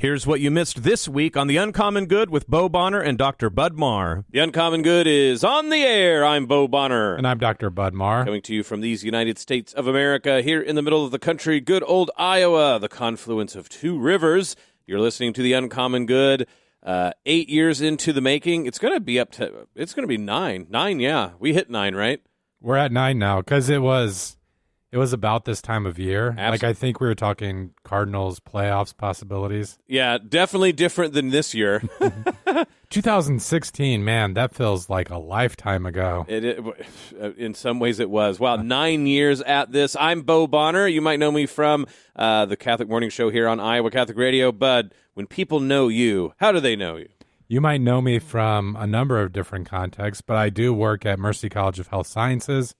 Here's what you missed this week on The Uncommon Good with Bo Bonner and Dr. Bud Marr. The Uncommon Good is on the air. I'm Bo Bonner. And I'm Dr. Bud Marr. Coming to you from these United States of America, here in the middle of the country, good old Iowa, the confluence of two rivers. You're listening to The Uncommon Good. 8 years into the making. It's going to be it's going to be 9. 9, yeah. We hit 9, right? We're at 9 now because it was about this time of year. Absolutely. Like, I think we were talking Cardinals playoffs possibilities. Yeah, definitely different than this year. 2016, man, that feels like a lifetime ago. In some ways it was. Wow, 9 years at this. I'm Bo Bonner. You might know me from the Catholic Morning Show here on Iowa Catholic Radio. Bud, when people know you, how do they know you? You might know me from a number of different contexts, but I do work at Mercy College of Health Sciences,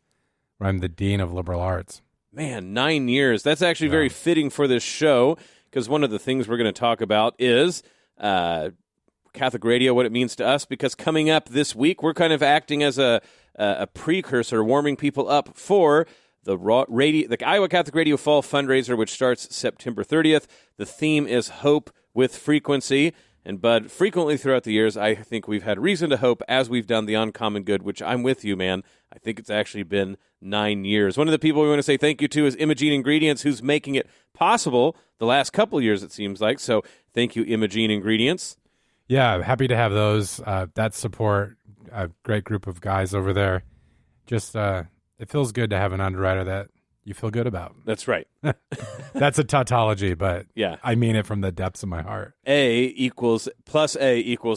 where I'm the Dean of Liberal Arts. Man, 9 years. That's actually very fitting for this show, because one of the things we're going to talk about is Catholic radio, what it means to us, because coming up this week, we're kind of acting as a precursor, warming people up for the Iowa Catholic Radio Fall Fundraiser, which starts September 30th. The theme is Hope with Frequency. And Bud, frequently throughout the years, I think we've had reason to hope as we've done the Uncommon Good, which I'm with you, man. I think it's actually been 9 years. One of the people we want to say thank you to is Imogene Ingredients, who's making it possible the last couple years, it seems like. So thank you, Imogene Ingredients. Yeah, happy to have those, that support, a great group of guys over there. Just, it feels good to have an underwriter that you feel good about. That's right. That's a tautology, but yeah, I mean it from the depths of my heart. A equals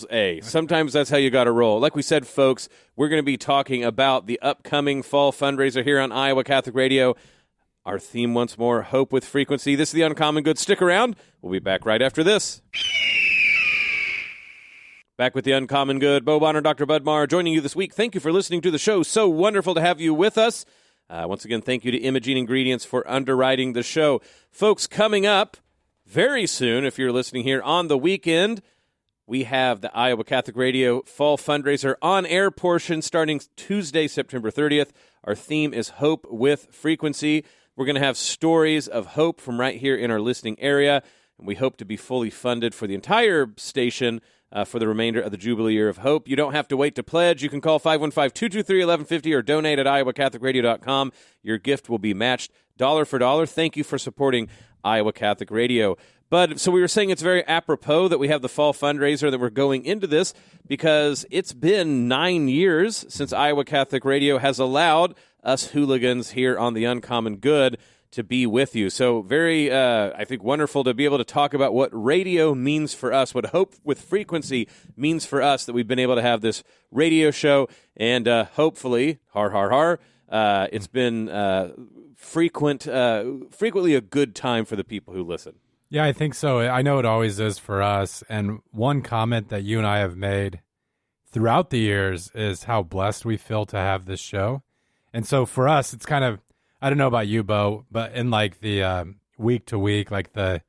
A. Sometimes that's how you got to roll. Like we said, folks, we're going to be talking about the upcoming fall fundraiser here on Iowa Catholic Radio. Our theme once more, Hope with Frequency. This is the Uncommon Good. Stick around. We'll be back right after this. Back with the Uncommon Good. Bo Bonner, Dr. Bud Marr, joining you this week. Thank you for listening to the show. So wonderful to have you with us. Once again, thank you to Imogene Ingredients for underwriting the show. Folks, coming up very soon, if you're listening here on the weekend, we have the Iowa Catholic Radio Fall Fundraiser on-air portion starting Tuesday, September 30th. Our theme is Hope with Frequency. We're going to have stories of hope from right here in our listening area, and we hope to be fully funded for the entire station for the remainder of the Jubilee Year of Hope. You don't have to wait to pledge. You can call 515-223-1150 or donate at iowacatholicradio.com. Your gift will be matched dollar for dollar. Thank you for supporting Iowa Catholic Radio. But so we were saying it's very apropos that we have the fall fundraiser, that we're going into this, because it's been 9 years since Iowa Catholic Radio has allowed us hooligans here on the Uncommon Good to be with you. So very, I think, wonderful to be able to talk about what radio means for us, what Hope with Frequency means for us, that we've been able to have this radio show, and hopefully, it's been frequently a good time for the people who listen. Yeah, I think so. I know it always is for us. And one comment that you and I have made throughout the years is how blessed we feel to have this show. And so for us, it's kind of, I don't know about you, Bo, but in like the week to week, like the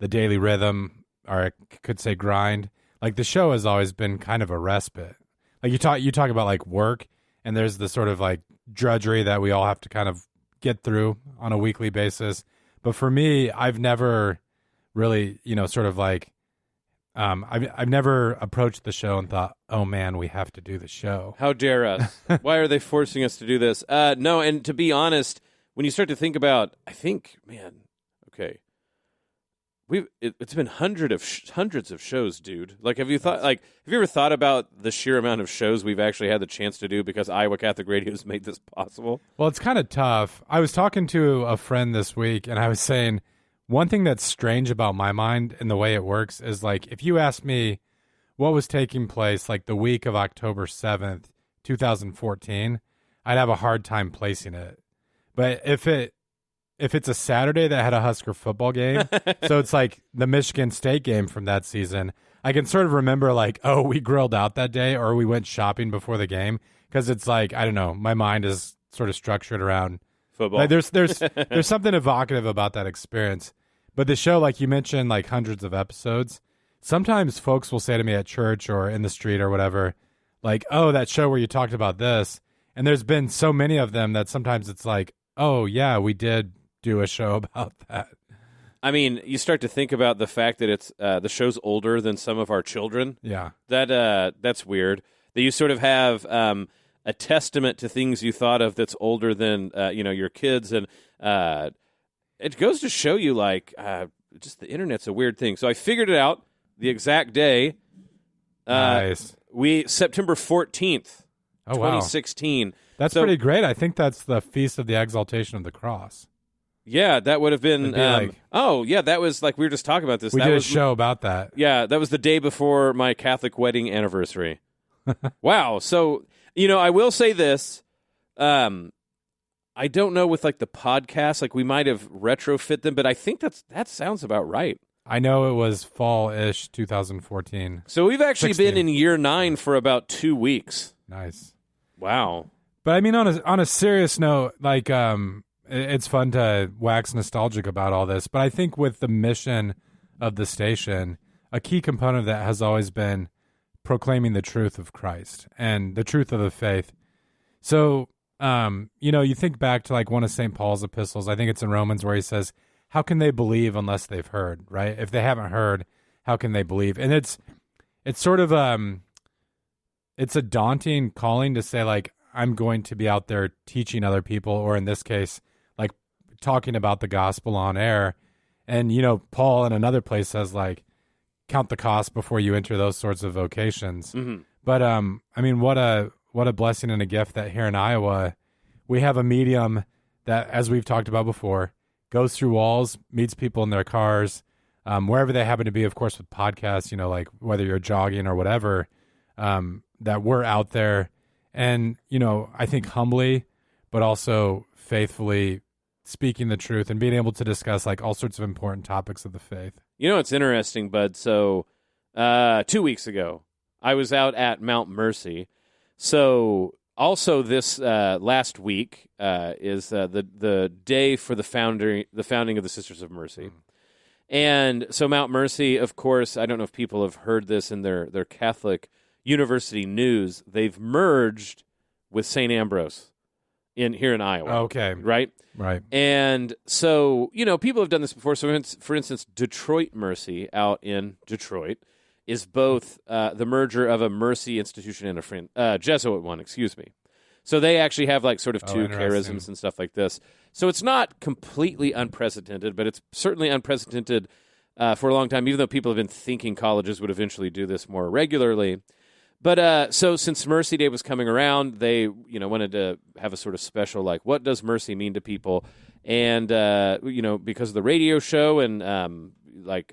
daily rhythm, or I could say grind, like the show has always been kind of a respite. Like you talk about like work, and there's the sort of like drudgery that we all have to kind of get through on a weekly basis. But for me, I've never really, sort of like, I've never approached the show and thought, oh man, we have to do the show. How dare us? Why are they forcing us to do this? No, and to be honest, when you start to think about, I think, man, okay, it's been hundreds of shows, dude. Like, have you ever thought about the sheer amount of shows we've actually had the chance to do because Iowa Catholic Radio has made this possible? Well, it's kind of tough. I was talking to a friend this week, and I was saying one thing that's strange about my mind and the way it works is, like, if you asked me what was taking place like the week of October 7th, 2014, I'd have a hard time placing it. But if it's a Saturday that had a Husker football game, so it's like the Michigan State game from that season, I can sort of remember like, oh, we grilled out that day or we went shopping before the game, because it's like, I don't know, my mind is sort of structured around football. Like there's something evocative about that experience. But the show, like you mentioned, like hundreds of episodes, sometimes folks will say to me at church or in the street or whatever, like, oh, that show where you talked about this. And there's been so many of them that sometimes it's like, oh, yeah, we did do a show about that. I mean, you start to think about the fact that it's the show's older than some of our children. Yeah. That's weird. That you sort of have a testament to things you thought of that's older than your kids, and it goes to show you just the internet's a weird thing. So I figured it out the exact day. Nice. September 14th, 2016. Wow. That's pretty great. I think that's the Feast of the Exaltation of the Cross. Yeah, that would have been. That was like we were just talking about this. We that did was, a show about that. Yeah, that was the day before my Catholic wedding anniversary. Wow. So I will say this. I don't know with the podcast. We might have retrofit them, but I think that sounds about right. I know it was fall-ish 2014. So we've actually 16. been in year 9 for about 2 weeks. Nice. Wow. But I mean, on a serious note, it's fun to wax nostalgic about all this. But I think with the mission of the station, a key component of that has always been proclaiming the truth of Christ and the truth of the faith. So, you think back to one of St. Paul's epistles. I think it's in Romans where he says, how can they believe unless they've heard, right? If they haven't heard, how can they believe? And it's sort of it's a daunting calling to say I'm going to be out there teaching other people, or in this case, talking about the gospel on air. And Paul in another place says count the cost before you enter those sorts of vocations. Mm-hmm. But I mean, what a blessing and a gift that here in Iowa we have a medium that, as we've talked about before, goes through walls, meets people in their cars, wherever they happen to be, of course, with podcasts, whether you're jogging or whatever, that we're out there. And, I think humbly, but also faithfully speaking the truth and being able to discuss all sorts of important topics of the faith. It's interesting, Bud. So 2 weeks ago, I was out at Mount Mercy. So also this last week is the day for the founding of the Sisters of Mercy. And so Mount Mercy, of course, I don't know if people have heard this in their Catholic University news, they've merged with St. Ambrose here in Iowa. Okay. Right? Right. And so, people have done this before. So, for instance, Detroit Mercy out in Detroit is both the merger of a Mercy institution and a Jesuit one, excuse me. So they actually have sort of two charisms and stuff like this. So it's not completely unprecedented, but it's certainly unprecedented for a long time, even though people have been thinking colleges would eventually do this more regularly. But so since Mercy Day was coming around, they wanted to have a sort of special what does mercy mean to people, and because of the radio show and the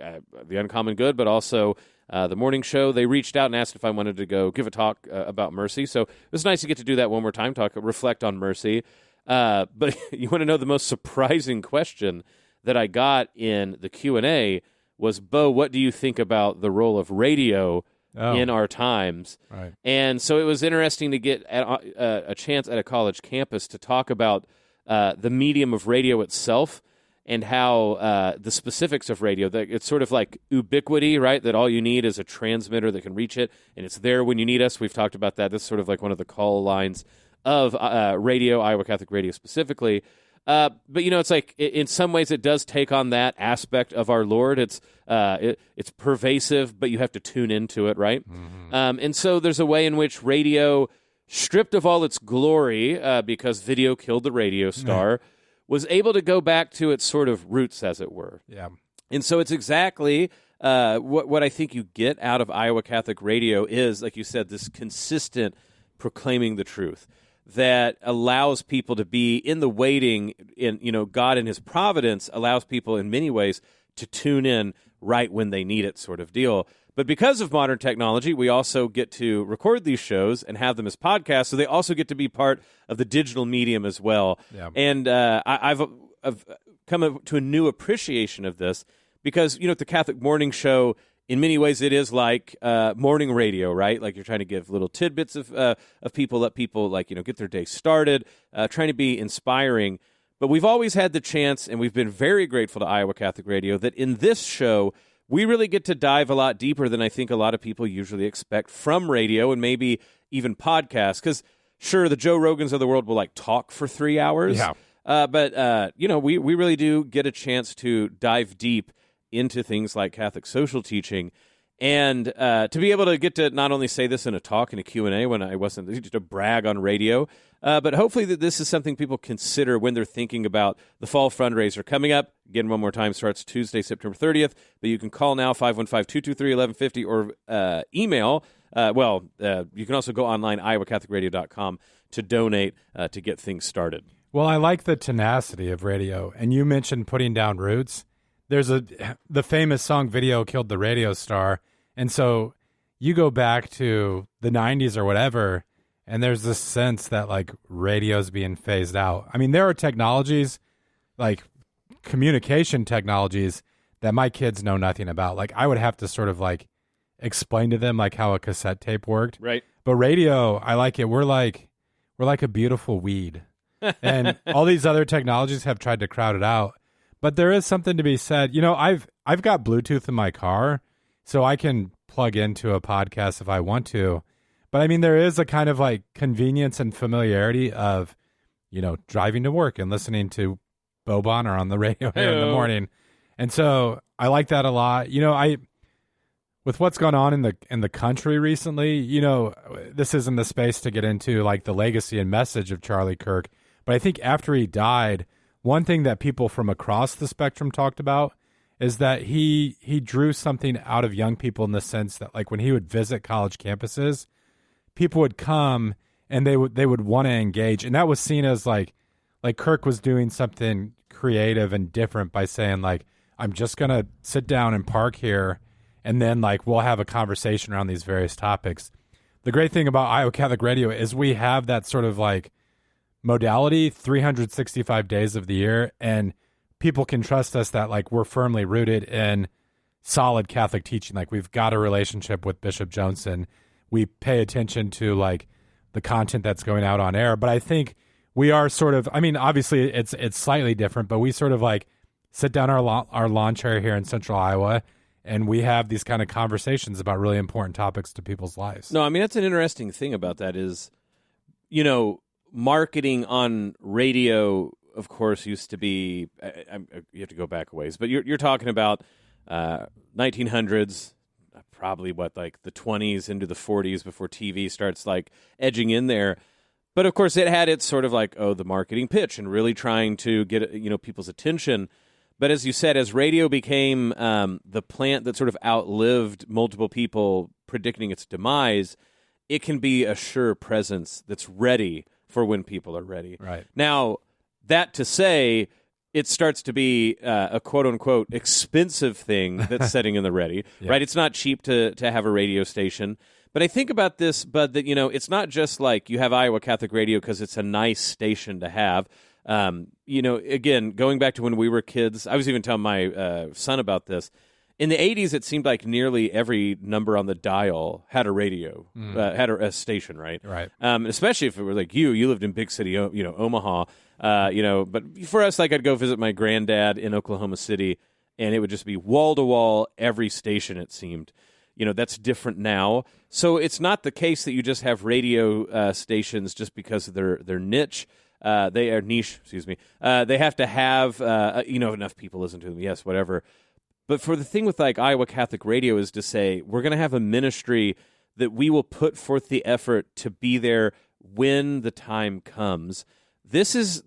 Uncommon Good, but also the morning show, they reached out and asked if I wanted to go give a talk about mercy. So it was nice to get to do that one more time, reflect on mercy. But you want to know the most surprising question that I got in the Q&A was, Bo, what do you think about the role of radio in our times? Right. And so it was interesting to get a chance at a college campus to talk about the medium of radio itself and how the specifics of radio, that it's sort of like ubiquity, right? That all you need is a transmitter that can reach it, and it's there when you need us. We've talked about that. This is sort of like one of the call lines of radio, Iowa Catholic Radio specifically. But it's in some ways it does take on that aspect of our Lord. It's pervasive, but you have to tune into it, right? Mm-hmm. And so there's a way in which radio, stripped of all its glory, because video killed the radio star, was able to go back to its sort of roots, as it were. Yeah. And so it's exactly what I think you get out of Iowa Catholic Radio is, like you said, this consistent proclaiming the truth that allows people to be in the waiting. In God in His providence allows people in many ways to tune in right when they need it, sort of deal. But because of modern technology, we also get to record these shows and have them as podcasts, so they also get to be part of the digital medium as well. Yeah. And I've come to a new appreciation of this because, at the Catholic Morning Show, in many ways it is like morning radio, right? Like you're trying to give little tidbits of people, let people get their day started, trying to be inspiring. But we've always had the chance, and we've been very grateful to Iowa Catholic Radio, that in this show, we really get to dive a lot deeper than I think a lot of people usually expect from radio and maybe even podcasts. Because, sure, the Joe Rogans of the world will talk for 3 hours. Yeah. But we really do get a chance to dive deep into things like Catholic social teaching. And to be able to get to not only say this in a talk and a Q&A when I wasn't just to brag on radio, but hopefully that this is something people consider when they're thinking about the fall fundraiser coming up. Again, one more time, starts Tuesday, September 30th. But you can call now, 515-223-1150, or email. You can also go online, iowacatholicradio.com, to donate to get things started. Well, I like the tenacity of radio. And you mentioned putting down roots. There's the famous song Video Killed the Radio Star. And so you go back to the 90s or whatever, and there's this sense that like radio's being phased out. I mean, there are technologies like communication technologies that my kids know nothing about. Like I would have to sort of like explain to them like how a cassette tape worked. Right. But radio, I like it. We're like a beautiful weed. And all these other technologies have tried to crowd it out. But there is something to be said. You know, I've got Bluetooth in my car, so I can plug into a podcast if I want to. But I mean, there is a kind of like convenience and familiarity of, you know, driving to work and listening to Bo Bonner on the radio here in the morning. And so I like that a lot. You know, with what's gone on in the country recently, you know, this isn't the space to get into like the legacy and message of Charlie Kirk. But I think after he died, one thing that people from across the spectrum talked about is that he drew something out of young people in the sense that like when he would visit college campuses, people would come and they would want to engage. And that was seen as like Kirk was doing something creative and different by saying like, I'm just going to sit down and park here and then like we'll have a conversation around these various topics. The great thing about Iowa Catholic Radio is we have that sort of like modality 365 days of the year, and people can trust us that like we're firmly rooted in solid Catholic teaching. Like we've got a relationship with Bishop Joensen. We pay attention to like the content that's going out on air, but I think we are sort of, I mean, obviously it's slightly different, but we sort of like sit down our lawn chair here in central Iowa and we have these kind of conversations about really important topics to people's lives. No, I mean, that's an interesting thing about that is, you know, marketing on radio, of course, used to be, you have to go back a ways, but you're talking about 1900s, probably like the 20s into the 40s before TV starts like edging in there. But of course, it had its sort of like, the marketing pitch and really trying to get, you know, people's attention. But as you said, as radio became the plant that sort of outlived multiple people predicting its demise, it can be a sure presence that's ready for when people are ready. Right. Now, that to say, it starts to be a quote-unquote expensive thing that's setting in the ready, right? It's not cheap to have a radio station. But I think about this, Bud, that, you know, it's not just like you have Iowa Catholic Radio because it's a nice station to have. You know, again, going back to when we were kids, I was even telling my son about this. In the 80s, it seemed like nearly every number on the dial had a radio, had a station, right? Right. Especially if it was like you lived in big city, you know, Omaha, you know. But for us, like I'd go visit my granddad in Oklahoma City, and it would just be wall to wall, every station. It seemed, you know, that's different now. So it's not the case that you just have radio stations just because of their niche. They are niche. Excuse me. They have to have you know, enough people listen to them. Yes, whatever. But for the thing with like Iowa Catholic Radio is to say, we're going to have a ministry that we will put forth the effort to be there when the time comes. This is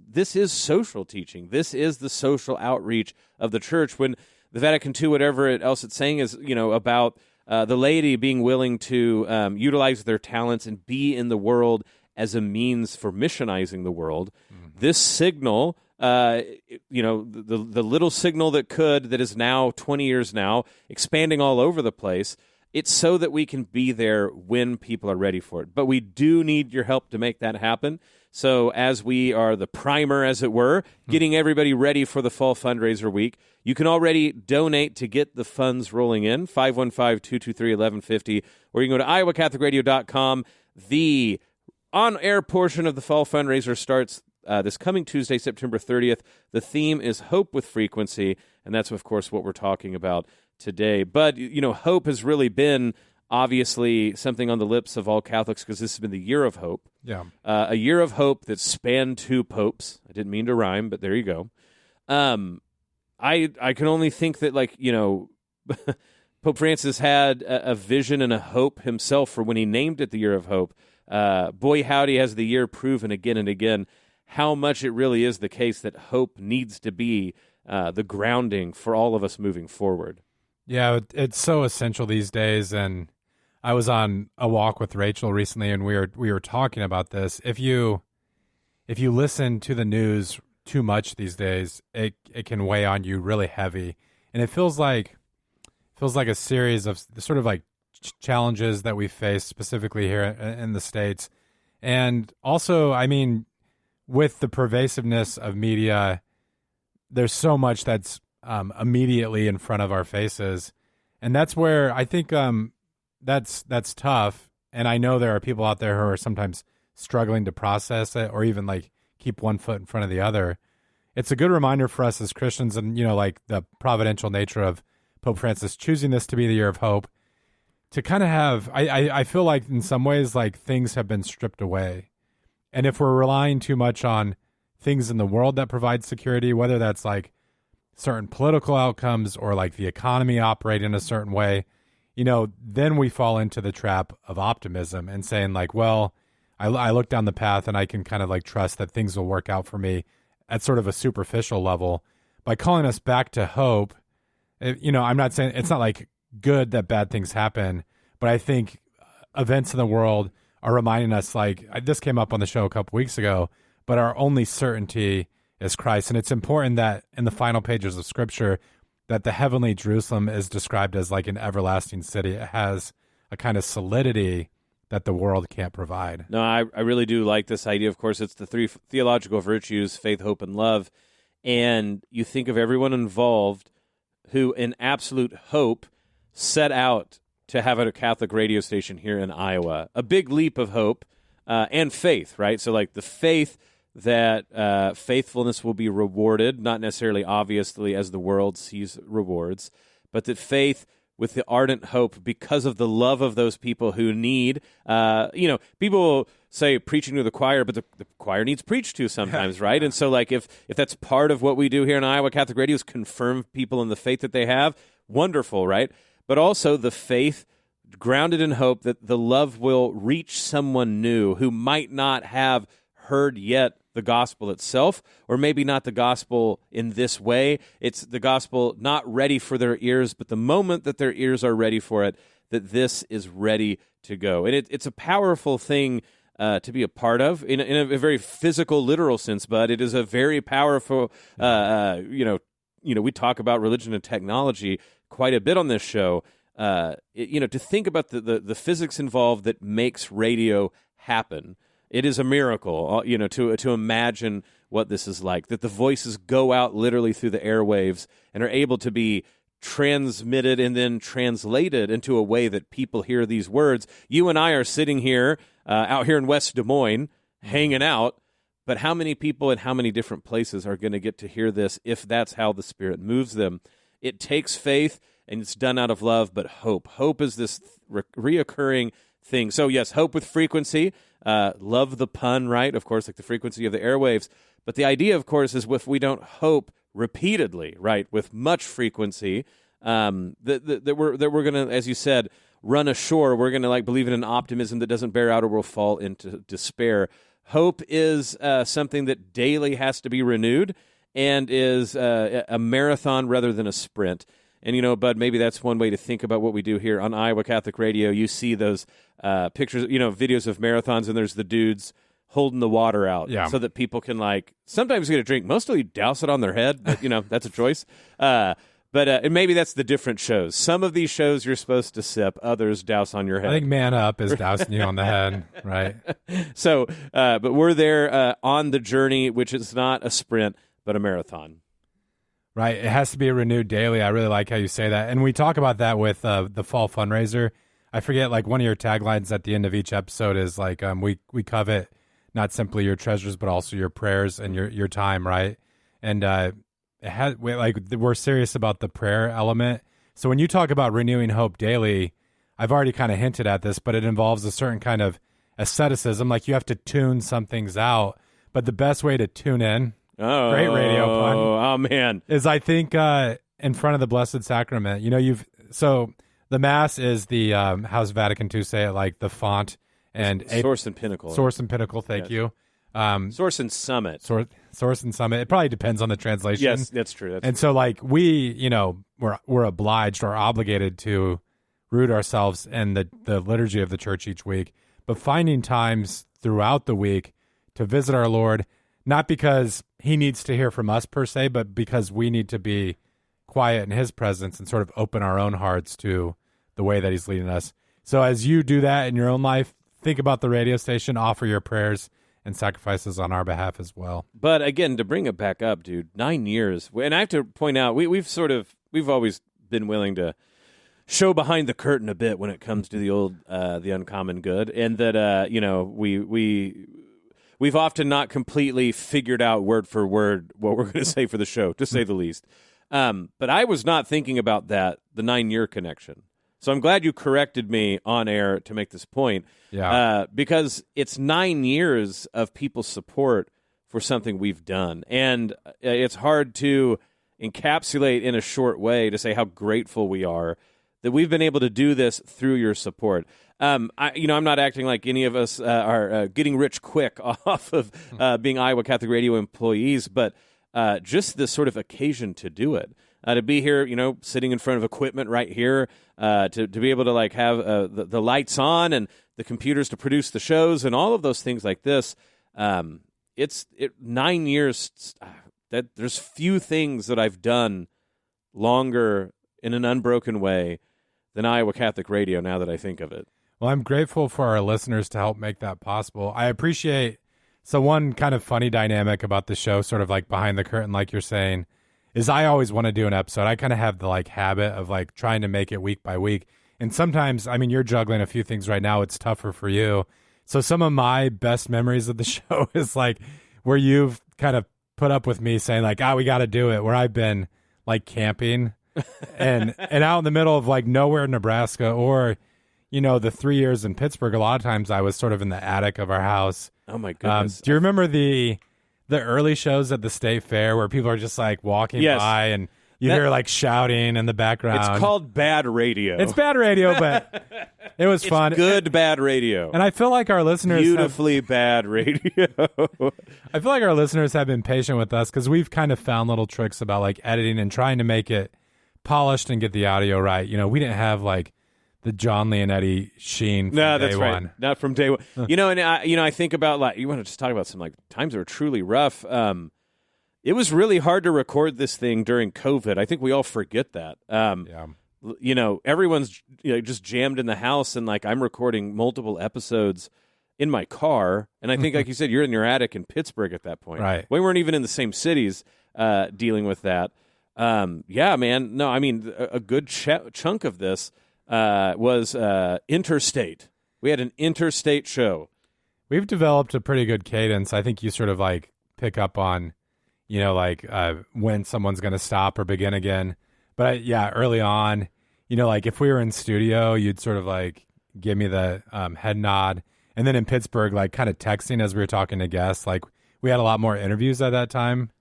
social teaching. This is the social outreach of the church. When the Vatican II, whatever else it's saying is, you know, about the laity being willing to utilize their talents and be in the world as a means for missionizing the world. This signal, you know, the little signal that is now 20 years now, expanding all over the place, it's so that we can be there when people are ready for it. But we do need your help to make that happen. So as we are the primer, as it were, getting everybody ready for the fall fundraiser week, you can already donate to get the funds rolling in, 515-223-1150, or you can go to iowacatholicradio.com. The on-air portion of the fall fundraiser starts this coming Tuesday, September 30th. The theme is Hope with Frequency, and that's, of course, what we're talking about today. But, you know, hope has really been obviously something on the lips of all Catholics because this has been the year of hope. Yeah. A year of hope that spanned 2 popes. I didn't mean to rhyme, but there you go. I can only think that, like, Pope Francis had a vision and a hope himself for when he named it the Year of Hope. Boy, howdy, has the year proven again and again how much it really is the case that hope needs to be the grounding for all of us moving forward. Yeah, it's so essential these days. And I was on a walk with Rachel recently, and we were talking about this. If you listen to the news too much these days, it can weigh on you really heavy, and it feels like a series of sort of like challenges that we face specifically here in the States. And also, I mean, with the pervasiveness of media, there's so much that's immediately in front of our faces. And that's where I think that's tough. And I know there are people out there who are sometimes struggling to process it or even like keep one foot in front of the other. It's a good reminder for us as Christians and, like the providential nature of Pope Francis choosing this to be the Year of Hope, to kind of have, I feel like in some ways, like things have been stripped away. And if we're relying too much on things in the world that provide security, whether that's like certain political outcomes or like the economy operating in a certain way, then we fall into the trap of optimism and saying like, well, I look down the path and I can kind of like trust that things will work out for me at sort of a superficial level. By calling us back to hope, I'm not saying it's not like good that bad things happen, but I think events in the world are reminding us, like this came up on the show a couple weeks ago, but our only certainty is Christ. And it's important that in the final pages of Scripture that the heavenly Jerusalem is described as like an everlasting city. It has a kind of solidity that the world can't provide. No, I really do like this idea. Of course, it's the 3 theological virtues, faith, hope, and love. And you think of everyone involved who, in absolute hope, set out to have a Catholic radio station here in Iowa. A big leap of hope and faith, right? So like the faith that faithfulness will be rewarded, not necessarily obviously as the world sees rewards, but that faith with the ardent hope because of the love of those people who need, people will say preaching to the choir, but the choir needs preached to sometimes, right? And so like if that's part of what we do here in Iowa Catholic Radio is confirm people in the faith that they have, wonderful, right? But also the faith grounded in hope that the love will reach someone new who might not have heard yet the gospel itself, or maybe not the gospel in this way. It's the gospel not ready for their ears, but the moment that their ears are ready for it, that this is ready to go. And it's a powerful thing to be a part of in a very physical, literal sense, but it is a very powerful, we talk about religion and technology quite a bit on this show. To think about the physics involved that makes radio happen. It is a miracle, to imagine what this is like, that the voices go out literally through the airwaves and are able to be transmitted and then translated into a way that people hear these words. You and I are sitting here, out here in West Des Moines, hanging out, but how many people in how many different places are going to get to hear this if that's how the Spirit moves them? It takes faith, and it's done out of love, but hope. Hope is this reoccurring thing. So yes, hope with frequency. Love the pun, right? Of course, like the frequency of the airwaves. But the idea, of course, is if we don't hope repeatedly, right, with much frequency, that we're going to, as you said, run ashore. We're going to believe in an optimism that doesn't bear out, or we'll fall into despair. Hope is something that daily has to be renewed and is a marathon rather than a sprint. And, Bud, maybe that's one way to think about what we do here on Iowa Catholic Radio. You see those pictures, videos of marathons, and there's the dudes holding the water out so that people can, sometimes get a drink. Mostly douse it on their head, but, that's a choice. But maybe that's the different shows. Some of these shows you're supposed to sip, others douse on your head. I think Man Up is dousing you on the head, right? So, but we're there on the journey, which is not a sprint, but a marathon. Right. It has to be renewed daily. I really like how you say that. And we talk about that with the fall fundraiser. I forget, one of your taglines at the end of each episode is we covet not simply your treasures, but also your prayers and your time, right? And we're serious about the prayer element. So when you talk about renewing hope daily, I've already kind of hinted at this, but it involves a certain kind of asceticism. Like you have to tune some things out, but the best way to tune in, great radio pun. Oh man, is I think in front of the Blessed Sacrament. So the Mass is the how's Vatican II say it, like the font and source and pinnacle. Source and pinnacle. Thank you. Source and summit. Source and summit. It probably depends on the translation. Yes, that's true. So like we, we're obliged or obligated to root ourselves in the liturgy of the church each week, but finding times throughout the week to visit our Lord, not because he needs to hear from us per se, but because we need to be quiet in his presence and sort of open our own hearts to the way that he's leading us. So as you do that in your own life, think about the radio station, offer your prayers and sacrifices on our behalf as well. But again, to bring it back up, dude, 9 years. And I have to point out, we've always been willing to show behind the curtain a bit when it comes to the uncommon good, and that we've often not completely figured out word for word what we're going to say for the show, to say the least. But I was not thinking about the 9-year connection. So I'm glad you corrected me on air to make this point. Yeah. Because it's 9 years of people's support for something we've done. And it's hard to encapsulate in a short way to say how grateful we are that we've been able to do this through your support. I'm not acting like any of us are getting rich quick off of being Iowa Catholic Radio employees, but just this sort of occasion to do it. To be here, sitting in front of equipment right here, to be able to like have the lights on and the computers to produce the shows and all of those things like this. 9 years. That there's few things that I've done longer in an unbroken way than Iowa Catholic Radio. Now that I think of it. Well, I'm grateful for our listeners to help make that possible. I appreciate. So one kind of funny dynamic about the show, sort of like behind the curtain, like you're saying, is I always want to do an episode. I kind of have the like habit of like trying to make it week by week. And sometimes, you're juggling a few things right now. It's tougher for you. So some of my best memories of the show is like where you've kind of put up with me saying like, we got to do it, where I've been like camping and out in the middle of like nowhere, Nebraska, or, the 3 years in Pittsburgh, a lot of times I was sort of in the attic of our house. Oh my goodness. Do you remember the early shows at the State Fair where people are just like walking by and you hear like shouting in the background? It's called bad radio. It's bad radio, but it was fun. Good bad radio. And I feel like our listeners beautifully bad radio. I feel like our listeners have been patient with us because we've kind of found little tricks about like editing and trying to make it polished and get the audio right. We didn't have like the John Leonetti sheen from day one. Right. Not from day one. I think about like, you want to just talk about some like times that were truly rough. It was really hard to record this thing during COVID. I think we all forget that. Everyone's just jammed in the house, and like I'm recording multiple episodes in my car. And I think, like you said, you're in your attic in Pittsburgh at that point. Right. We weren't even in the same cities dealing with that. Yeah, man. No, a good chunk of this was interstate. We had an interstate show. We've developed a pretty good cadence. I think you sort of like pick up on, when someone's going to stop or begin again. But early on, like if we were in studio, you'd sort of like give me the head nod. And then in Pittsburgh, like kind of texting as we were talking to guests, like we had a lot more interviews at that time.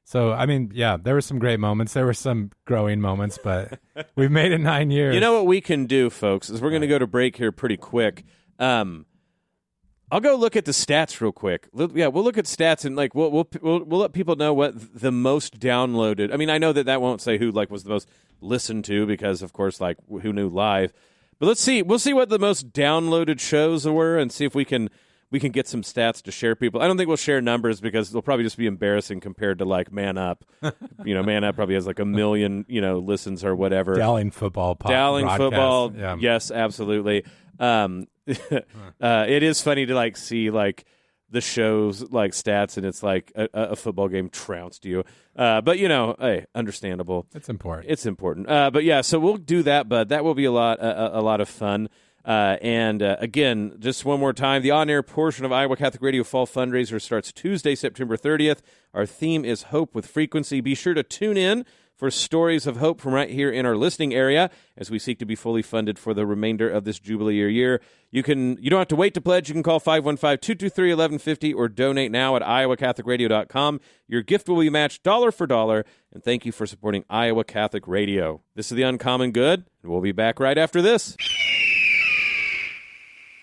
So, there were some great moments. There were some growing moments, but we've made it 9 years. You know what we can do, folks, is we're going to go to break here pretty quick. I'll go look at the stats real quick. We'll look at stats and like we'll let people know what the most downloaded. I know that won't say who like was the most listened to because of course like who knew live. But let's see. We'll see what the most downloaded shows were and see if we can get some stats to share people. I don't think we'll share numbers because they'll probably just be embarrassing compared to like Man Up. Man Up probably has like 1 million, listens or whatever. Dowling football. Dowling broadcast. football. Yeah. Yes, absolutely. It is funny to like see like the show's like stats and it's like a football game trounced you. But hey, understandable. It's important. It's important. But yeah, so we'll do that, but that will be a lot of fun. And again, just one more time, the on-air portion of Iowa Catholic Radio Fall Fundraiser starts Tuesday, September 30th. Our theme is Hope with Frequency. Be sure to tune in for stories of hope from right here in our listening area as we seek to be fully funded for the remainder of this Jubilee year. You don't have to wait to pledge. You can call 515-223-1150 or donate now at iowacatholicradio.com. Your gift will be matched dollar for dollar, and thank you for supporting Iowa Catholic Radio. This is The Uncommon Good, and we'll be back right after this.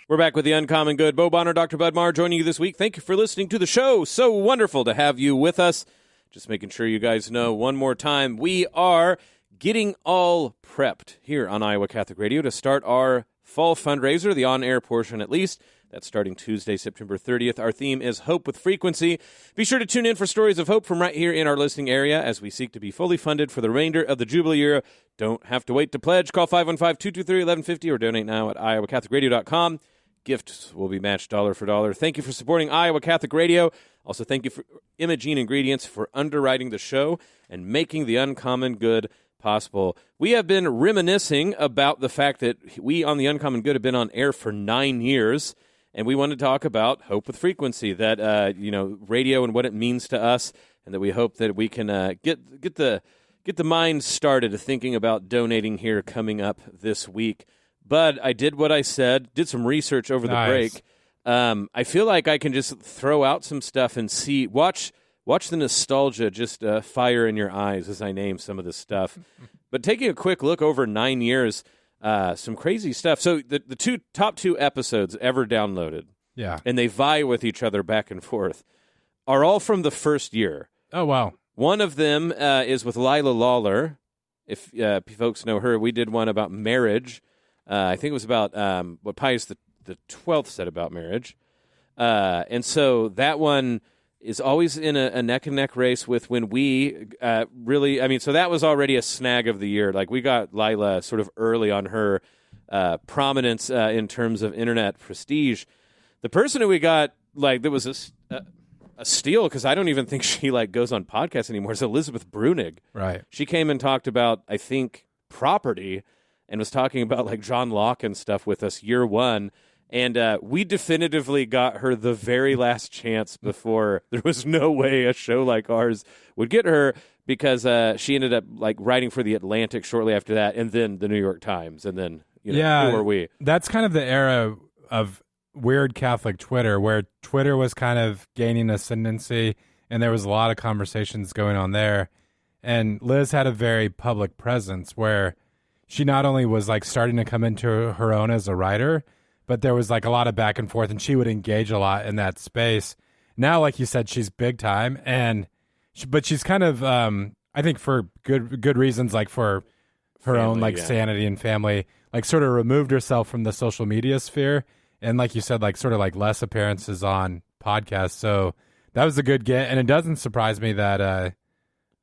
We're back with The Uncommon Good. Bo Bonner, Dr. Bud Marr joining you this week. Thank you for listening to the show. So wonderful to have you with us. Just making sure you guys know one more time, we are getting all prepped here on Iowa Catholic Radio to start our fall fundraiser, the on-air portion at least. That's starting Tuesday, September 30th. Our theme is Hope with Frequency. Be sure to tune in for stories of hope from right here in our listening area as we seek to be fully funded for the remainder of the Jubilee year. Don't have to wait to pledge. Call 515-223-1150 or donate now at iowacatholicradio.com. Gifts will be matched dollar for dollar. Thank you for supporting Iowa Catholic Radio. Also, thank you for Imogene Ingredients for underwriting the show and making The Uncommon Good possible. We have been reminiscing about the fact that we on The Uncommon Good have been on air for 9 years, and we want to talk about Hope with Frequency, that radio and what it means to us, and that we hope that we can get the mind started thinking about donating here coming up this week. But I did what I said, did some research over the break. I feel like I can just throw out some stuff and watch the nostalgia just fire in your eyes as I name some of this stuff. But taking a quick look over 9 years, some crazy stuff. So the top two episodes ever downloaded, and they vie with each other back and forth, are all from the first year. Oh, wow. One of them is with Lila Lawler. If folks know her, we did one about marriage. I think it was about what Pius the 12th said about marriage. And so that one is always in a neck-and-neck race with when we so that was already a snag of the year. Like, we got Lila sort of early on her prominence in terms of internet prestige. The person who we got, that was a steal, because I don't even think she, goes on podcasts anymore, is Elizabeth Brunig. Right. She came and talked about, I think, property, and was talking about John Locke and stuff with us year one. And we definitively got her the very last chance before there was no way a show like ours would get her, because she ended up writing for The Atlantic shortly after that, and then the New York Times, and then who were we? That's kind of the era of weird Catholic Twitter, where Twitter was kind of gaining ascendancy, and there was a lot of conversations going on there. And Liz had a very public presence where she not only was starting to come into her own as a writer, but there was a lot of back and forth, and she would engage a lot in that space. Now, like you said, she's big time, but she's kind of, I think for good reasons, for her own sanity and family, sort of removed herself from the social media sphere, and like you said, sort of less appearances on podcasts. So that was a good get, and it doesn't surprise me that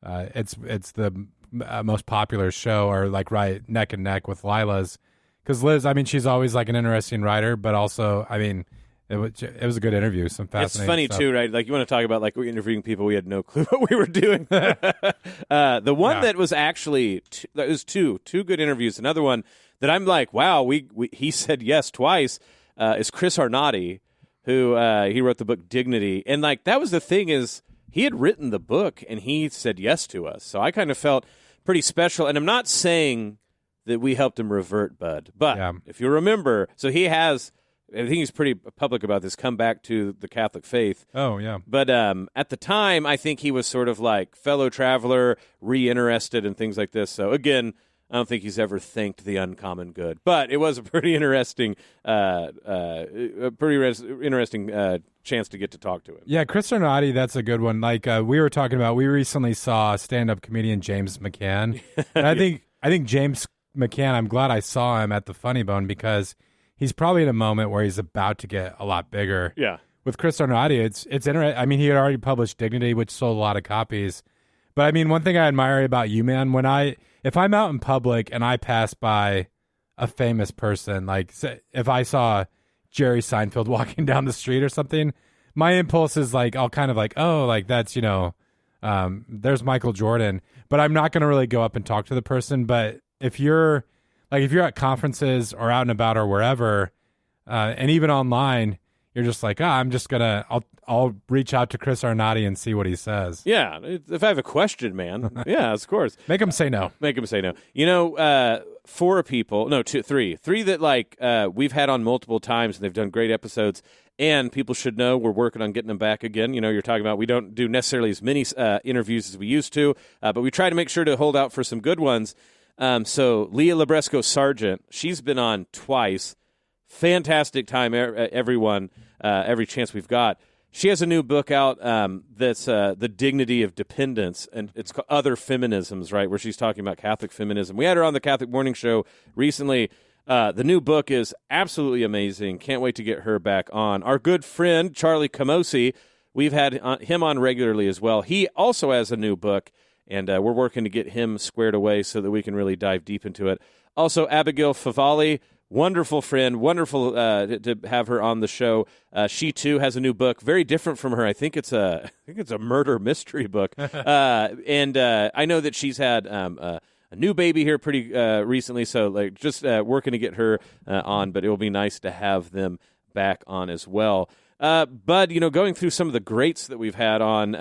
it's the most popular show, or right neck and neck with Lila's, because Liz, she's always an interesting writer, but also, it was a good interview. Some fascinating It's funny stuff. too, right? You want to talk about we're interviewing people we had no clue what we were doing. The one that was actually that was two good interviews. Another one that I'm wow, he said yes twice, is Chris Arnott, who he wrote the book Dignity, and that was the thing, is he had written the book and he said yes to us. So I kind of felt pretty special. And I'm not saying that we helped him revert, Bud, but if you remember, so he has, I think he's pretty public about this, come back to the Catholic faith. Oh, yeah. But at the time, I think he was sort of fellow traveler, re-interested in things like this. So again, I don't think he's ever thanked The Uncommon Good, but it was a pretty interesting, chance to get to talk to him. Yeah, Chris Arnott, that's a good one. We were talking about, we recently saw stand-up comedian James McCann, and I think James McCann, I'm glad I saw him at the Funny Bone, because he's probably in a moment where he's about to get a lot bigger. Yeah. With Chris Arnott, it's interesting. He had already published Dignity, which sold a lot of copies. But one thing I admire about you, man, if I'm out in public and I pass by a famous person, if I saw Jerry Seinfeld walking down the street or something, my impulse is I'll kind of that's, there's Michael Jordan. But I'm not going to really go up and talk to the person. But if you're at conferences or out and about or wherever, and even online, you're just like, I'll reach out to Chris Arnatti and see what he says. Yeah, if I have a question, man. Yeah, of course. Make him say no. Make him say no. Three that we've had on multiple times, and they've done great episodes. And people should know we're working on getting them back again. You're talking about we don't do necessarily as many interviews as we used to, but we try to make sure to hold out for some good ones. So Leah Labresco Sargent, she's been on twice. Fantastic time, everyone. Every chance we've got. She has a new book out that's The Dignity of Dependence, and it's called Other Feminisms, right, where she's talking about Catholic feminism. We had her on the Catholic Morning Show recently. The new book is absolutely amazing. Can't wait to get her back on. Our good friend, Charlie Camosi, we've had him on regularly as well. He also has a new book, and we're working to get him squared away so that we can really dive deep into it. Also, Abigail Favali, wonderful friend, wonderful to have her on the show. She too has a new book, very different from her. I think it's a murder mystery book, and I know that she's had a new baby here pretty recently, so just working to get her on. But it will be nice to have them back on as well. Bud, going through some of the greats that we've had on,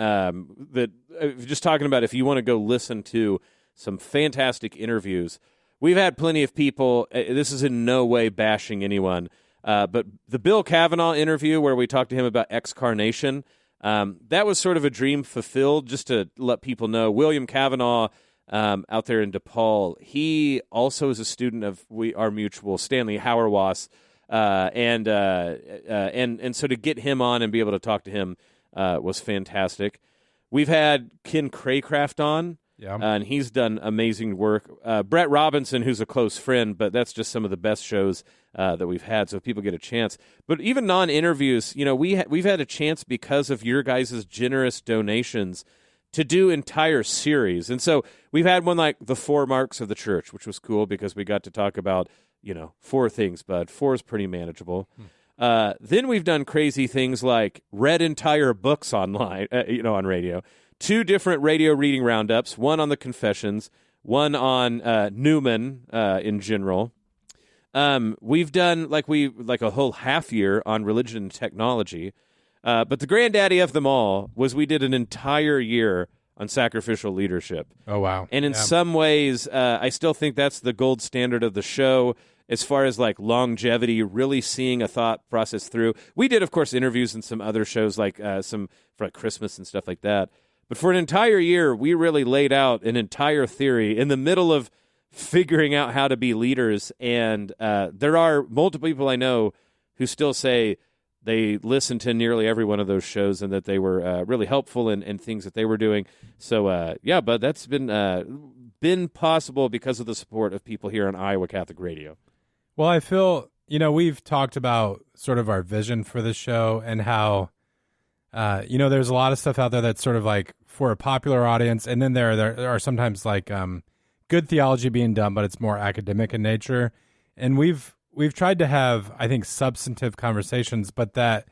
just talking about if you want to go listen to some fantastic interviews. We've had plenty of people. This is in no way bashing anyone, but the Bill Kavanaugh interview where we talked to him about excarnation, that was sort of a dream fulfilled. Just to let people know, William Kavanaugh out there in DePaul, he also is a student of our mutual Stanley Hauerwas, and so to get him on and be able to talk to him was fantastic. We've had Ken Craycraft on. Yeah, and he's done amazing work. Brett Robinson, who's a close friend, but that's just some of the best shows that we've had, so if people get a chance. But even non-interviews, we've had a chance because of your guys' generous donations to do entire series. And so we've had one like the 4 Marks of the Church, which was cool because we got to talk about, 4 things, bud. 4 is pretty manageable. Then we've done crazy things like read entire books online, on radio. 2 different radio reading roundups, one on the Confessions, one on Newman in general. We've done like a whole half year on religion and technology. But the granddaddy of them all was we did an entire year on sacrificial leadership. Oh, wow. And in some ways, I still think that's the gold standard of the show as far as longevity, really seeing a thought process through. We did, of course, interviews in some other shows like some for Christmas and stuff like that. But for an entire year, we really laid out an entire theory in the middle of figuring out how to be leaders. And there are multiple people I know who still say they listened to nearly every one of those shows and that they were really helpful in things that they were doing. So, but that's been possible because of the support of people here on Iowa Catholic Radio. Well, I feel, we've talked about sort of our vision for the show and how there's a lot of stuff out there that's sort of for a popular audience, and then there are sometimes good theology being done, but it's more academic in nature. And we've tried to have, I think, substantive conversations, but that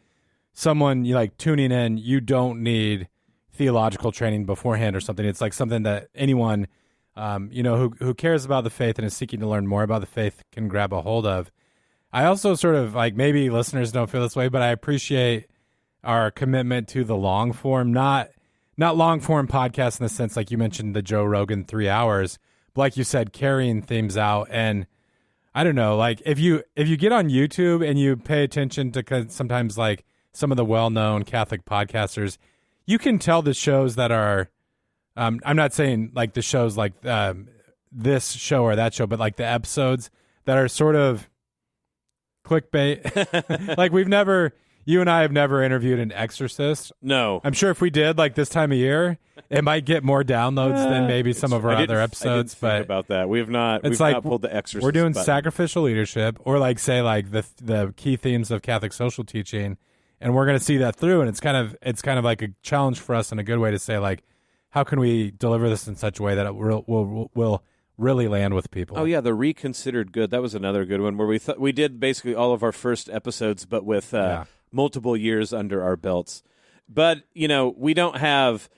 someone tuning in, you don't need theological training beforehand or something. It's something that anyone who cares about the faith and is seeking to learn more about the faith can grab a hold of. I also sort of maybe listeners don't feel this way, but I appreciate our commitment to the long form, not long form podcasts in the sense you mentioned the Joe Rogan 3 hours, but like you said, carrying themes out. And I don't know, if you get on YouTube and you pay attention to sometimes some of the well-known Catholic podcasters, you can tell the shows that are, I'm not saying the shows this show or that show, but the episodes that are sort of clickbait. You and I have never interviewed an exorcist. No. I'm sure if we did, this time of year, it might get more downloads than maybe some of our other episodes. I didn't think about that. We've not pulled the exorcist. We're doing button. Sacrificial leadership, or the key themes of Catholic social teaching, and we're going to see that through. And it's kind of like a challenge for us in a good way to say how can we deliver this in such a way that it will really land with people. Oh yeah, the Reconsidered Good. That was another good one where we did basically all of our first episodes, but with multiple years under our belts. But we don't have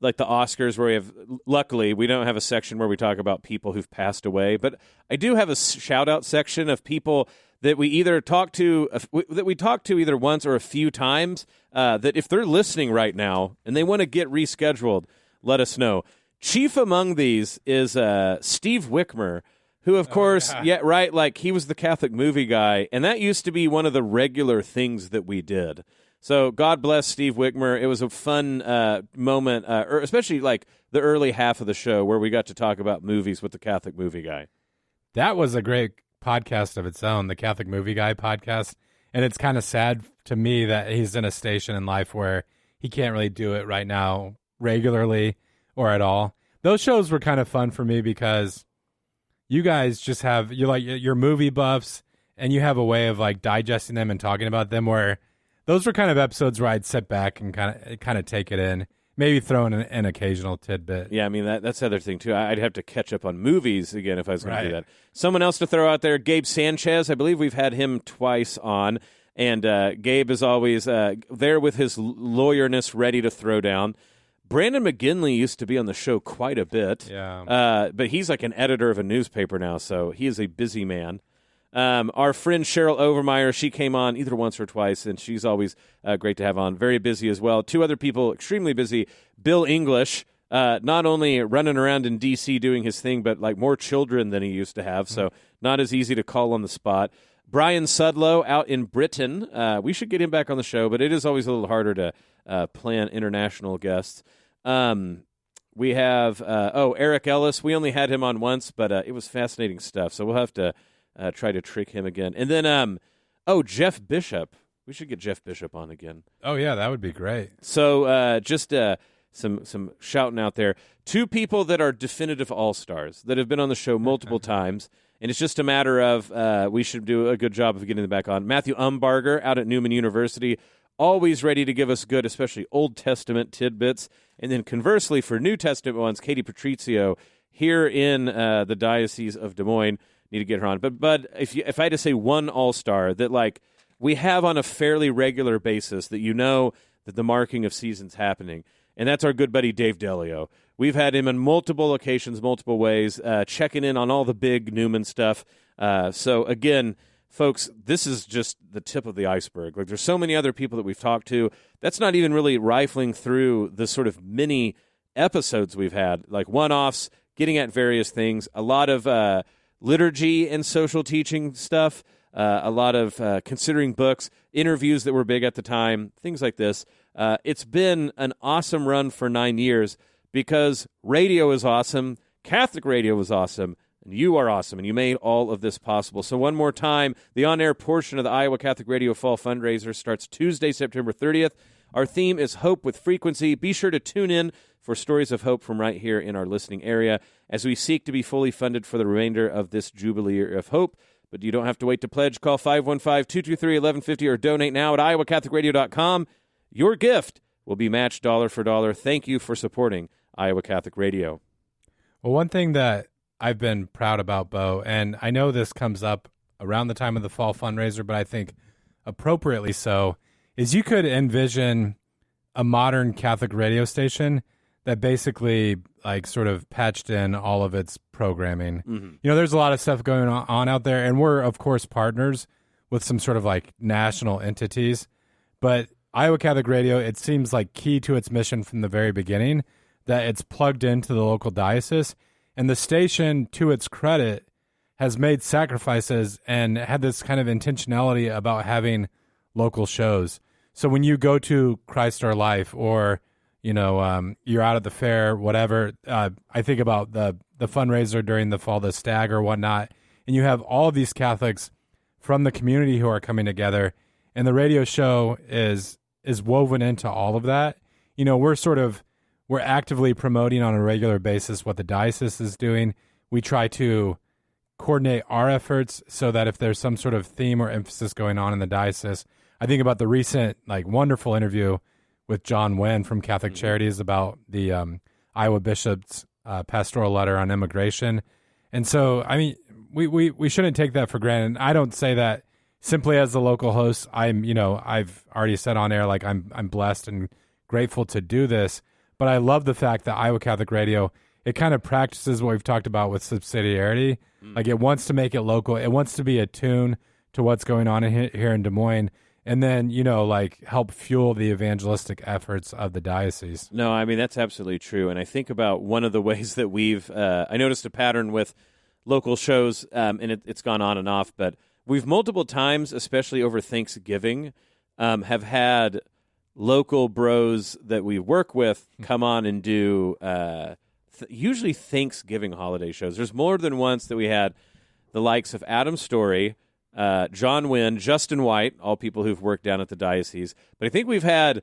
like the Oscars where we have, luckily, we don't have a section where we talk about people who've passed away, but I do have a shout-out section of people that we either talk to, either once or a few times, that if they're listening right now and they want to get rescheduled, let us know. Chief among these is Steve Wickmer, who, of course, right, like he was the Catholic movie guy, and that used to be one of the regular things that we did. So God bless Steve Wickmer. It was a fun moment, especially like the early half of the show where we got to talk about movies with the Catholic movie guy. That was a great podcast of its own, the Catholic Movie Guy podcast. And it's kind of sad to me that he's in a station in life where he can't really do it right now regularly or at all. Those shows were kind of fun for me because you guys just have, you're movie buffs and you have a way of like digesting them and talking about them, where those were kind of episodes where I'd sit back and kind of take it in, maybe throw in an occasional tidbit. Yeah, I mean, that's the other thing, too. I'd have to catch up on movies again if I was going to do that. Someone else to throw out there, Gabe Sanchez. I believe we've had him twice on, and Gabe is always there with his lawyerness ready to throw down. Brandon McGinley used to be on the show quite a bit, but he's like an editor of a newspaper now, so he is a busy man. Our friend Cheryl Overmeyer, she came on either once or twice, and she's always great to have on. Very busy as well. Two other people extremely busy. Bill English, not only running around in D.C. doing his thing, but like more children than he used to have, so not as easy to call on the spot. Brian Sudlow out in Britain. We should get him back on the show, but it is always a little harder to plan international guests. We have, Eric Ellis. We only had him on once, but it was fascinating stuff, so we'll have to try to trick him again. And then, Jeff Bishop. We should get Jeff Bishop on again. Oh, yeah, that would be great. So just some shouting out there. Two people that are definitive all-stars that have been on the show multiple times, and it's just a matter of we should do a good job of getting them back on. Matthew Umbarger out at Newman University, always ready to give us good, especially Old Testament tidbits. And then conversely, for New Testament ones, Katie Patrizio here in the Diocese of Des Moines. Need to get her on. But if I had to say one all-star that like we have on a fairly regular basis that you know that the marking of season's happening, and that's our good buddy Dave Delio. We've had him in multiple occasions, multiple ways, checking in on all the big Newman stuff. So again, folks, this is just the tip of the iceberg. Like there's so many other people that we've talked to. That's not even really rifling through the sort of mini episodes we've had, like one-offs, getting at various things, a lot of liturgy and social teaching stuff, a lot of considering books, interviews that were big at the time, things like this. It's been an awesome run for 9 years because radio is awesome, Catholic radio is awesome, and you are awesome, and you made all of this possible. So one more time, the on-air portion of the Iowa Catholic Radio Fall Fundraiser starts Tuesday, September 30th. Our theme is Hope with Frequency. Be sure to tune in for stories of hope from right here in our listening area as we seek to be fully funded for the remainder of this Jubilee of Hope. But you don't have to wait to pledge. Call 515-223-1150 or donate now at iowacatholicradio.com. Your gift will be matched dollar for dollar. Thank you for supporting Iowa Catholic Radio. Well, one thing that I've been proud about, Bo, and I know this comes up around the time of the fall fundraiser, but I think appropriately so, is you could envision a modern Catholic radio station that basically like sort of patched in all of its programming. Mm-hmm. You know, there's a lot of stuff going on out there, and we're, of course, partners with some sort of like national entities. But Iowa Catholic Radio, it seems like key to its mission from the very beginning, that it's plugged into the local diocese. And the station, to its credit, has made sacrifices and had this kind of intentionality about having local shows. So when you go to Christ Our Life or you're out at the fair, whatever. I think about the fundraiser during the fall, the stag or whatnot, and you have all of these Catholics from the community who are coming together, and the radio show is woven into all of that. You know, we're actively promoting on a regular basis what the diocese is doing. We try to coordinate our efforts so that if there's some sort of theme or emphasis going on in the diocese, I think about the recent wonderful interview with John Wen from Catholic Charities about the Iowa Bishop's pastoral letter on immigration. And so, I mean, we shouldn't take that for granted. I don't say that simply as the local host. I've already said on air, like I'm blessed and grateful to do this. But I love the fact that Iowa Catholic Radio, it kind of practices what we've talked about with subsidiarity. Like it wants to make it local. It wants to be attuned to what's going on here in Des Moines. And then, like help fuel the evangelistic efforts of the diocese. No, I mean, that's absolutely true. And I think about one of the ways that I noticed a pattern with local shows, and it's gone on and off, but we've multiple times, especially over Thanksgiving, have had local bros that we work with come on and do usually Thanksgiving holiday shows. There's more than once that we had the likes of Adam Story, John Wynn, Justin White, all people who've worked down at the diocese. But I think we've had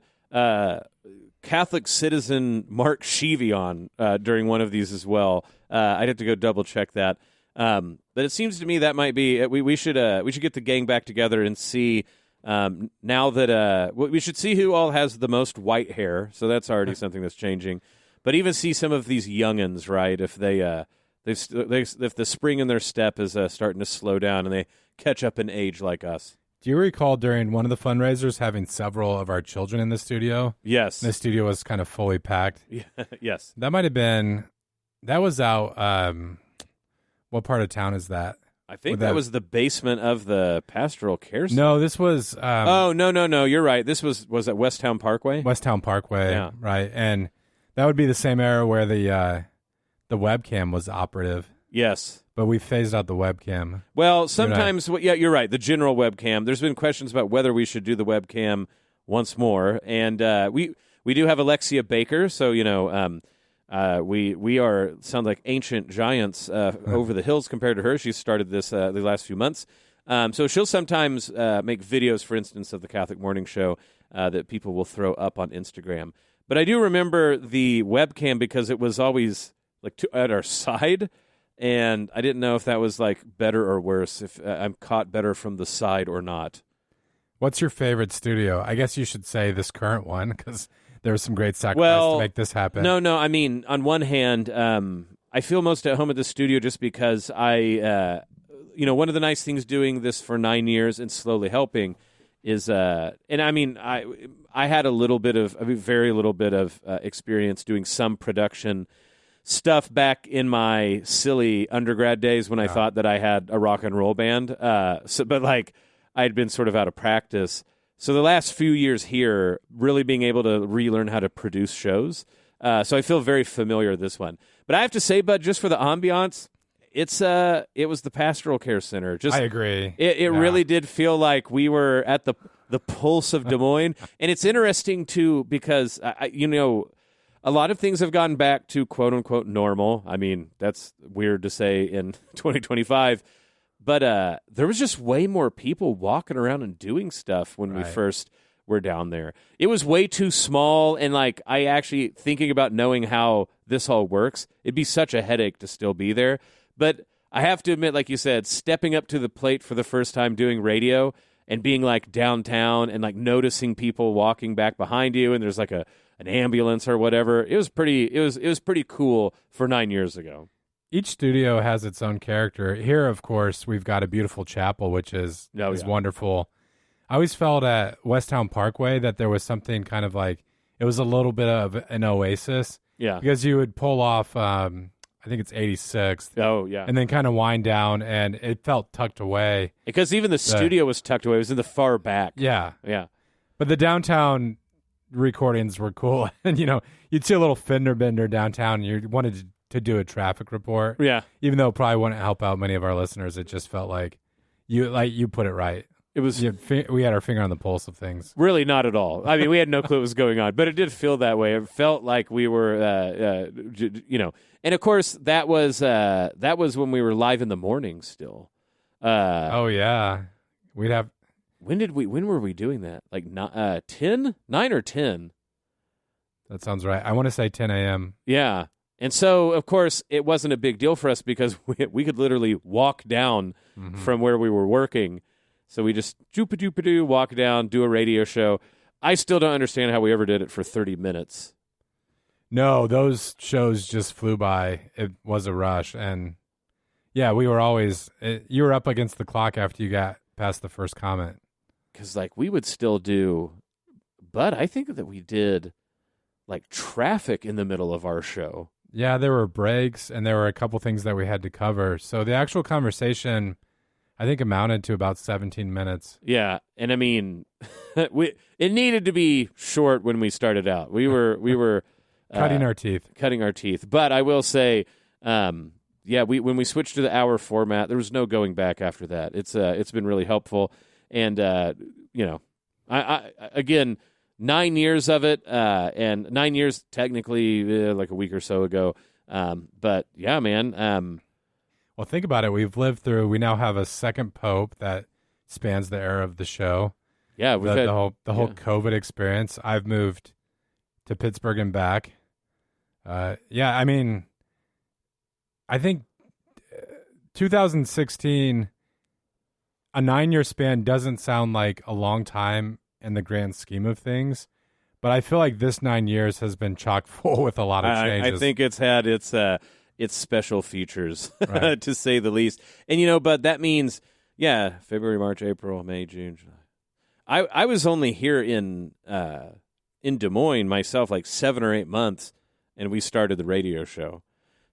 Catholic citizen Mark Sheevy on during one of these as well. I'd have to go double check that. But it seems to me that might be we should get the gang back together and see now that we should see who all has the most white hair. So that's already something that's changing. But even see some of these youngins, right? If if the spring in their step is starting to slow down and they catch up in age like us. Do you recall during one of the fundraisers having several of our children in the studio? Yes. The studio was kind of fully packed. Yeah. Yes. That was out, what part of town is that? I think that was the basement of the pastoral care center. No, this was... no, you're right. This was at Westtown Parkway? Westtown Parkway, yeah. Right. And that would be the same era where the webcam was operative. Yes. But we phased out the webcam. Well, sometimes, you're right, the general webcam. There's been questions about whether we should do the webcam once more. And we do have Alexia Baker, so, we sound like ancient giants over the hills compared to her. She started this the last few months. So she'll sometimes make videos, for instance, of the Catholic Morning Show that people will throw up on Instagram. But I do remember the webcam because it was always like at our side, and I didn't know if that was like better or worse, if I'm caught better from the side or not. What's your favorite studio? I guess you should say this current one because there was some great sacrifice to make this happen. No. I mean, on one hand, I feel most at home at the studio just because one of the nice things doing this for 9 years and slowly helping is, and I mean, I had very little bit of experience doing some production stuff back in my silly undergrad days when I thought that I had a rock and roll band. But I'd been sort of out of practice. So the last few years here, really being able to relearn how to produce shows. So I feel very familiar with this one. But I have to say, Bud, just for the ambiance, it was the Pastoral Care Center. I agree. It really did feel like we were at the pulse of Des Moines. And it's interesting, too, because, a lot of things have gone back to quote-unquote normal. I mean, that's weird to say in 2025. But there was just way more people walking around and doing stuff when we first were down there. It was way too small, and I actually, thinking about knowing how this all works, it'd be such a headache to still be there. But I have to admit, like you said, stepping up to the plate for the first time doing radio and being downtown and noticing people walking back behind you, and there's an ambulance or whatever. It was pretty cool for 9 years ago. Each studio has its own character. Here, of course, we've got a beautiful chapel, which is wonderful. I always felt at Westtown Parkway that there was something kind of it was a little bit of an oasis. Yeah. Because you would pull off, I think it's 86th. Oh, yeah. And then kind of wind down, and it felt tucked away. Because even the studio was tucked away. It was in the far back. Yeah. Yeah. But the downtown recordings were cool. And, you'd see a little fender bender downtown, and you wanted to do a traffic report. Yeah. Even though it probably wouldn't help out many of our listeners, it just felt like you put it right. It was we had our finger on the pulse of things. Really not at all. I mean, we had no clue what was going on, but it did feel that way. It felt like we were, and of course that was when we were live in the morning still. Oh yeah, we'd have. When were we doing that? 9 or 10? That sounds right. I want to say 10 a.m. Yeah. And so, of course, it wasn't a big deal for us because we could literally walk down from where we were working. So we just doop-a-doop-a-doo, walk down, do a radio show. I still don't understand how we ever did it for 30 minutes. No, those shows just flew by. It was a rush. And, yeah, we were always you were up against the clock after you got past the first comment. Because, we would still do, but I think that we did, like traffic in the middle of our show. Yeah, there were breaks, and there were a couple things that we had to cover. So the actual conversation, I think, amounted to about 17 minutes. Yeah, and I mean, it needed to be short when we started out. We were cutting our teeth. But I will say, when we switched to the hour format, there was no going back after that. It's been really helpful, and I again. 9 years of it, and 9 years technically like a week or so ago. But yeah, man. Well, think about it. We now have a second pope that spans the era of the show. Yeah, the whole COVID experience. I've moved to Pittsburgh and back. I mean, I think 2016, a 9-year span doesn't sound like a long time in the grand scheme of things, but I feel like this 9 years has been chock full with a lot of changes. I think it's had its special features, right. to say the least. And but that means, February, March, April, May, June, July. I was only here in Des Moines myself like 7 or 8 months, and we started the radio show.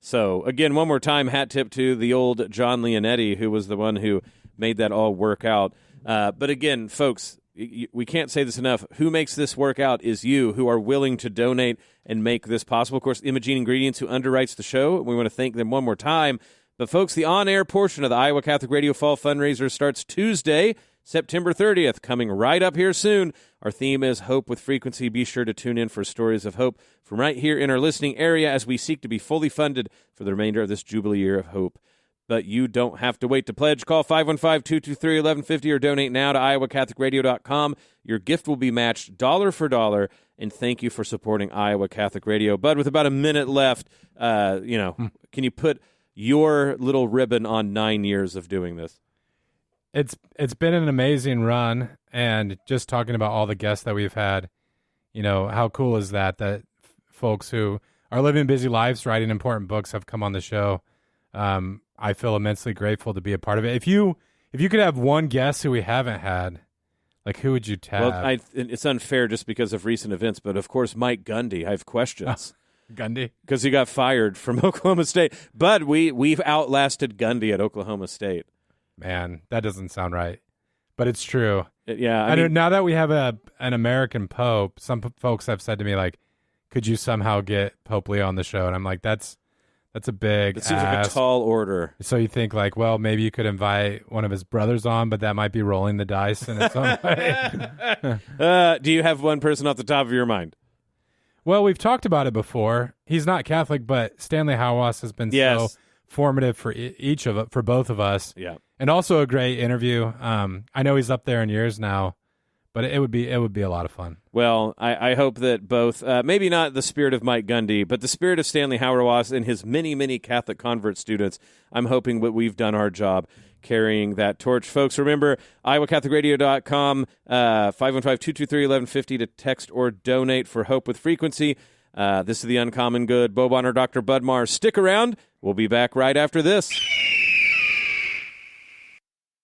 So again, one more time, hat tip to the old John Leonetti, who was the one who made that all work out. But again, folks, we can't say this enough. Who makes this work out is you, who are willing to donate and make this possible. Of course, Imogene Ingredients, who underwrites the show. We want to thank them one more time. But, folks, the on-air portion of the Iowa Catholic Radio Fall Fundraiser starts Tuesday, September 30th, coming right up here soon. Our theme is Hope with Frequency. Be sure to tune in for stories of hope from right here in our listening area as we seek to be fully funded for the remainder of this Jubilee Year of Hope. But you don't have to wait to pledge. Call 515-223-1150 or donate now to iowacatholicradio.com. Your gift will be matched dollar for dollar, and thank you for supporting Iowa Catholic Radio. Bud, with about a minute left, can you put your little ribbon on 9 years of doing this? It's been an amazing run, and just talking about all the guests that we've had, how cool is that folks who are living busy lives, writing important books have come on the show. I feel immensely grateful to be a part of it. If you could have one guest who we haven't had, like, who would you tab? Well, it's unfair just because of recent events, but of course, Mike Gundy. I have questions. Gundy? Because he got fired from Oklahoma State. But we've outlasted Gundy at Oklahoma State. Man, that doesn't sound right. But it's true. Yeah. Now that we have an American Pope, some folks have said to me, like, could you somehow get Pope Leo on the show? And I'm like, that's a big ask. It seems like a tall order. So you think, like, well, maybe you could invite one of his brothers on, but that might be rolling the dice in its own way. Do you have one person off the top of your mind? Well, we've talked about it before. He's not Catholic, but Stanley Hauerwas has been so formative for both of us. Yeah, and also a great interview. I know he's up there in years now, but it would be a lot of fun. Well, I hope that both, maybe not the spirit of Mike Gundy, but the spirit of Stanley Hauerwas and his many, many Catholic convert students, I'm hoping that we've done our job carrying that torch. Folks, remember, iowacatholicradio.com, 515-223-1150 to text or donate for Hope with Frequency. This is The Uncommon Good. Bo Bonner, Dr. Bud Marr. Stick around. We'll be back right after this.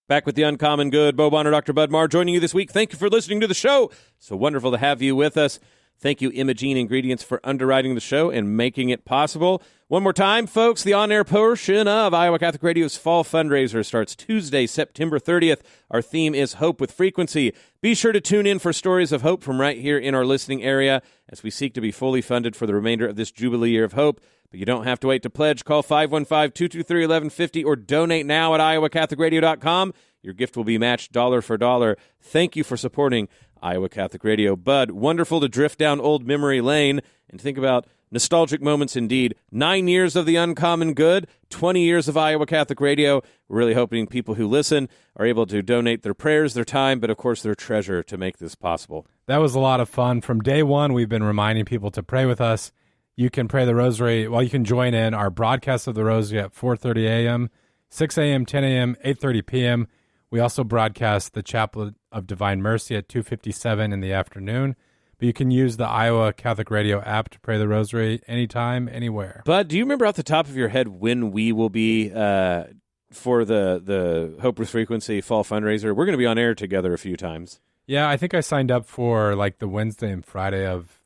Back with The Uncommon Good. Bo Bonner, Dr. Bud Marr, joining you this week. Thank you for listening to the show. So wonderful to have you with us. Thank you, Imogene Ingredients, for underwriting the show and making it possible. One more time, folks, the on-air portion of Iowa Catholic Radio's Fall Fundraiser starts Tuesday, September 30th. Our theme is Hope with Frequency. Be sure to tune in for stories of hope from right here in our listening area as we seek to be fully funded for the remainder of this Jubilee Year of Hope. But you don't have to wait to pledge. Call 515-223-1150 or donate now at iowacatholicradio.com. Your gift will be matched dollar for dollar. Thank you for supporting Iowa Catholic Radio. Bud, wonderful to drift down old memory lane and think about nostalgic moments indeed. 9 years of The Uncommon Good, 20 years of Iowa Catholic Radio. We're really hoping people who listen are able to donate their prayers, their time, but of course their treasure to make this possible. That was a lot of fun. From day one, we've been reminding people to pray with us. You can pray the rosary. Well, you can join in our broadcast of the rosary at 4:30 a.m., 6 a.m., 10 a.m., 8:30 p.m. We also broadcast the Chaplet of Divine Mercy at 2:57 in the afternoon. But you can use the Iowa Catholic Radio app to pray the rosary anytime, anywhere. Bud, do you remember off the top of your head when we will be for the Hope with Frequency Fall Fundraiser? We're going to be on air together a few times. Yeah, I think I signed up for like the Wednesday and Friday of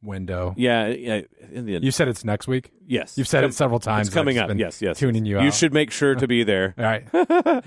window. Yeah. You said it's next week? Yes. You've said it several times. It's coming I've up. just Yes. Tuning you out. You should make sure to be there. All right.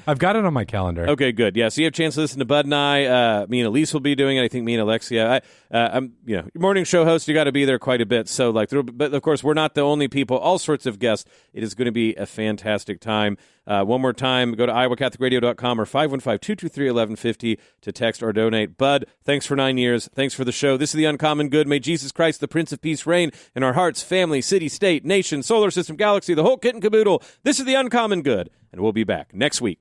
I've got it on my calendar. Okay, good. Yeah, so you have a chance to listen to Bud and I. Me and Elise will be doing it. I think me and Alexia. I'm, your morning show host. You got to be there quite a bit. So, but of course, we're not the only people. All sorts of guests. It is going to be a fantastic time. One more time, go to iowacatholicradio.com or 515-223-1150 to text or donate. Bud, thanks for 9 years. Thanks for the show. This is The Uncommon Good. May Jesus Christ, the Prince of Peace, reign in our hearts, family, city, state, nation, solar system, galaxy, the whole kit and caboodle. This is The Uncommon Good, and we'll be back next week.